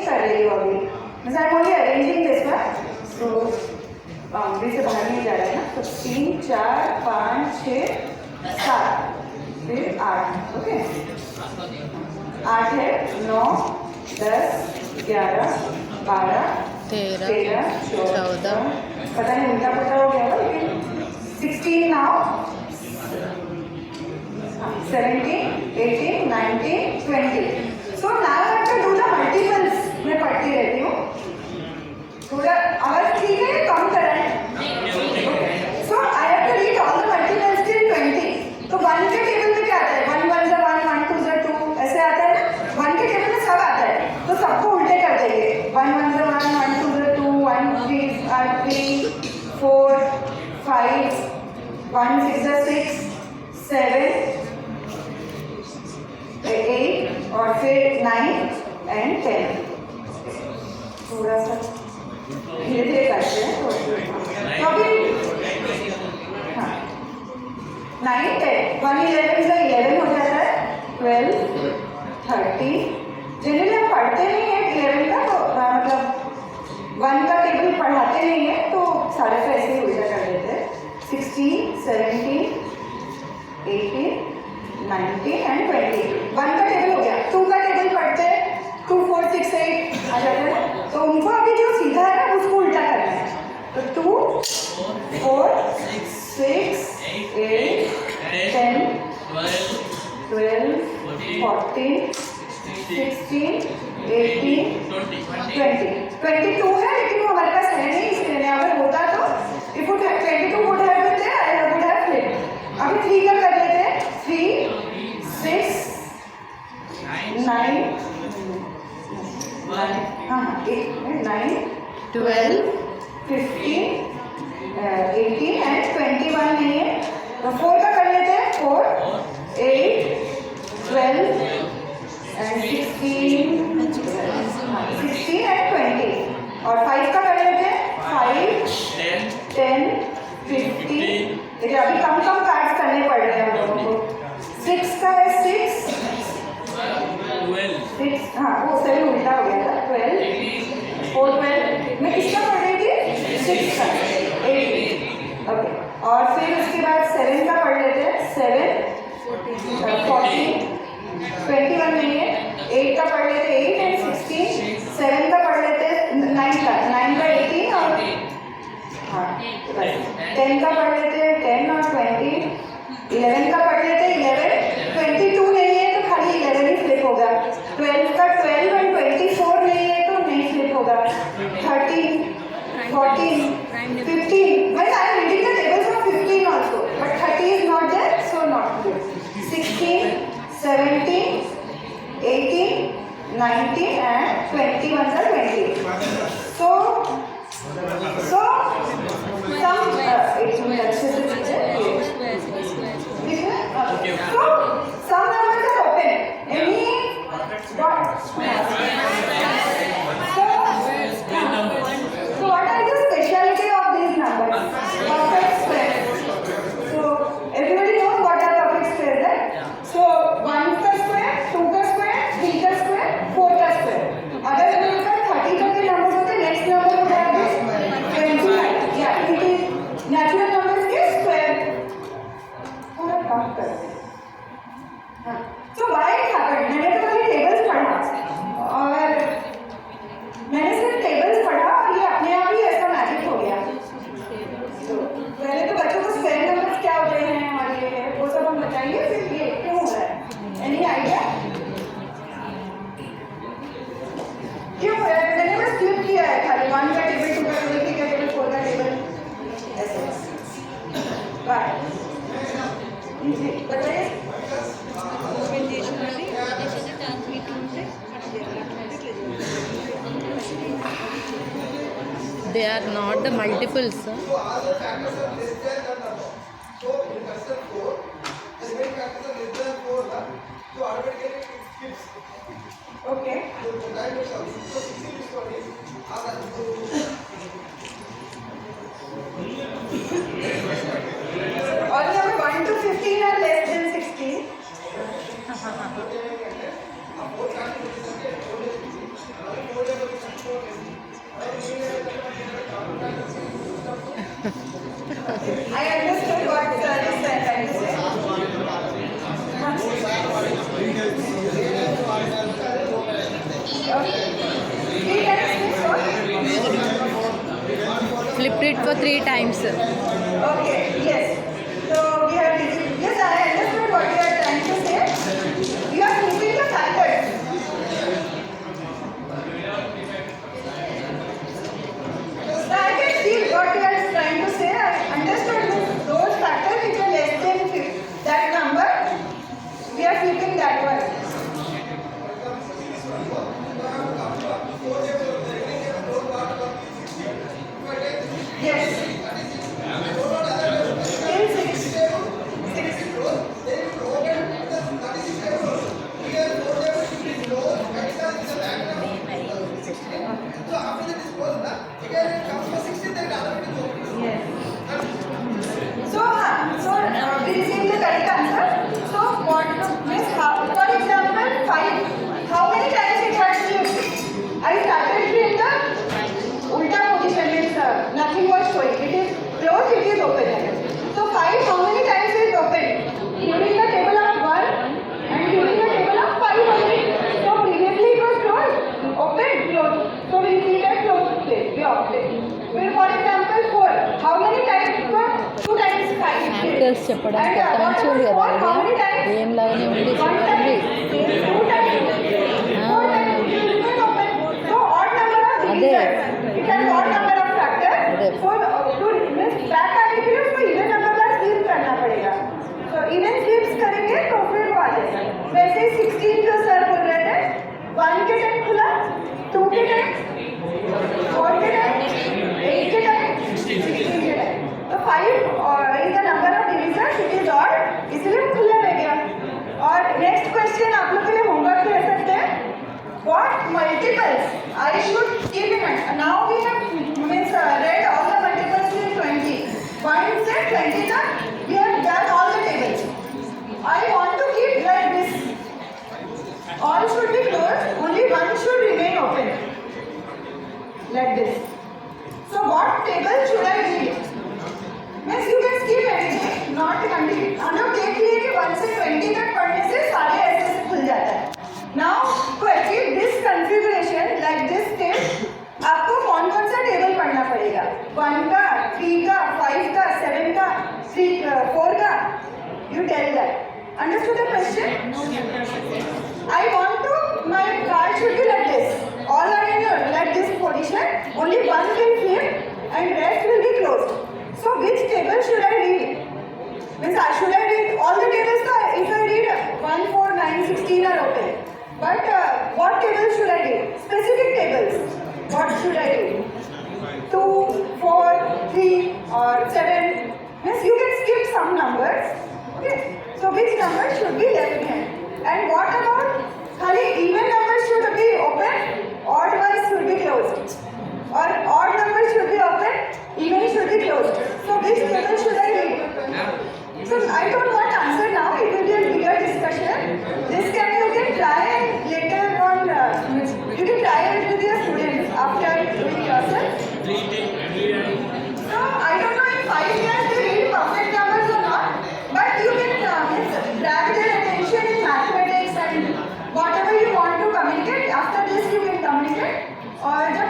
कर रही हूँ अभी, मतलब I am only arranging this one. So boundary से बाहर नहीं जा रहा है ना, तो 3 4 5 6 7 फिर 8। ओके, 8 है, 9 10 11 12 13 14, पता नहीं उल्टा पुल्टा हो गया होगा, लेकिन 16 now, 17 18 19 20। So now I have to do the multiples. मैं पढ़ती रहती हूँ, थोड़ा आवाज ठीक है, कम current. So I have to read all the multiples till 20। तो 1 के टेबल में क्या आता है? 1 1 ज़ा 1 1 2 ज़ा 2 ऐसे आता है ना। 1 के टेबल में सब आता है, तो सबको उल्टे कर देंगे। 1 1 ज़ा 1 1 2 ज़ा 2 1 3 4 5 1 6 ज़ा 6 7 8 और फिर 9 एंड 10। थोड़ा सा धीरे धीरे करते हैं तो अभी हाँ 9 10 1 11 से 11 हो जाता है, 12 13। जनरली हम पढ़ते नहीं है 11 का, तो मतलब 1 का टेबल पढ़ाते नहीं है, तो सारे तो ऐसे ही उल्टा कर देते हैं। 16 17 18 19 एंड 20। 1 का टेबल हो गया। 2 का टेबल पढ़ते हैं, 2 4 6 8 आ जाता है, तो उनको अभी जो सीधा है ना उसको उल्टा करना है। तो 2 4 6 8 10 12 14 16 18 20 22 है, लेकिन वो हमारे पास है नहीं, इसलिए अगर होता तो if 22 would have been there, I would have flipped. अभी 3 का कर लेते हैं। 3 6 9 हाँ 9 12 15 18 एंड 21 नहीं है, तो 4 का कर लेते हैं। 4 8 12 एंड 16 एंड 20। और 5 का कर लेते हैं। 5 10 15। देखिए अभी कम कम कार्ड्स करने पड़ रहे हैं हम लोगों को। 6 का है 6 हाँ वो 7 उल्टा हो गया था। 12 4 12 मैं किसका पढ़ रही थी? 6 का 8। ओके, और फिर उसके बाद 7 का पढ़ लेते हैं। 7 14 21 नहीं है। 8 का पढ़ लेते हैं 8 एंड 16। 7 का पढ़ लेते हैं 9 का 18 और हाँ 10 का पढ़ लेते हैं 10 और 20। 11 का पढ़ लेते हैं 11। 22 नहीं है तो खाली 11 ही फ्लिप होगा। 12 का 12 और 24 नहीं है तो नहीं फ्लिप होगा। 13 14 15। Well, I am reading the tables of 15 also, but 30 is not there, so not good. 16 17 18 19 and 21 are 20. So some एक मिनट अच्छे से दीजिए। So some numbers are open. Any what? So what are the speciality of these numbers? Perfect square. So everybody knows what are perfect squares, right? So 1 का square, 2 का square, 3 का square, 4 का square. अगर हम लोग का 30 का के numbers होते, next number would have been 29. Yeah, it is natural numbers के square. थोड़ा कम करते हैं। हाँ, so why it happened? मैंने तो खाली tables पढ़ा और मैंने सिर्फ tables पढ़ा और ये अपने आप ही ऐसा मैजिक हो गया। तो पहले तो बच्चों को स्क्वायर नंबर्स क्या होते हैं और ये वो सब हम बताएंगे, फिर ये क्यों हो रहा है। एनी आइडिया क्यों हो रहा है? मैंने बस क्लिक किया है खाली 1 का टेबल, 2 का टेबल, 3 का टेबल, 4 का टेबल ऐसे। बाय जी बताइए। They are not the multiples. Okay. All number 1 to 15 are less than 16. for 3 times. Okay, yes. So we have yes, I understood what you are trying to say. You are keeping the factors. So I can see what you are trying to say. I understood those factors which are less than that number. We are keeping that one. Yes. Till 6. 6. Yes. So we received the correct answer. So what means how, for example, 5. How many times it has flipped? I started in the ulta position. Means nothing was showing. It is closed. It is open. So 5. How many times is open? During the table of 1 and during the table of 5 only. So previously it was closed, open, closed. So we see that closed place. We opted. Well, for example, 4. How many times? 2 times 5. Actors చెప్పడానికి ఎంత మంచిగా ఉంది కదా How many times? Game లాగానే ఉంది One super ఉంది time. 2 times. 4 times. It will remain open. So odd number of divisors. It has odd number of factors. So to back आने के लिए उसको even number का स्किप करना पड़ेगा. So even स्किप्स करेंगे तो फिर वो आ जाएगा. वैसे 16 जो सर बोल रहे थे 1 के टाइम खुला, 2 के टाइम, 4 के टाइम, 8 के टाइम, 16 के टाइम. तो 5 is the number of divisors. It is odd. इसलिए वो खुला रह गया. और नेक्स्ट क्वेश्चन आप लोग के लिए होमवर्क ले सकते हैं. What multiples I should keep in mind? Now we have read all the multiples till 20. 1 से 20 तक we have done all the tables. I want to keep like this. All should be closed. Only one should remain open. Like this. So what table should I read? Means you can skip anything. Not continue. हम लोग देख लिए कि 1 से 20 तक पढ़ने से सारे ऐसे खुल जाता है. Now to achieve this configuration like this step, आपको कौन कौन सा टेबल पढ़ना पड़ेगा? 1 का, 3 का, 5 का, 7 का, 4 का. You tell that. Understood the question? I want to my card should be like this. All are in your like this position. Only one will flip and rest will be closed. So which table should I read? Means should I read all the tables? If I read 1, 4, 9, 16 are open. But what tables should I read? Specific tables. What should I read? 2, 4, 3 or 7. Means you can skip some numbers. Okay. So which number should be left behind? And what about खाली even numbers should be open, odd ones should be closed. Or odd numbers should be open, even should be closed. So which table should I read? So I don't want answer now. It will be a bigger discussion. This you can try and later on you can try it with your students after doing yourself. So I don't know in 5 years they read perfect numbers or not, but you can grab their attention in mathematics and whatever you want to communicate. After this you can communicate. और जब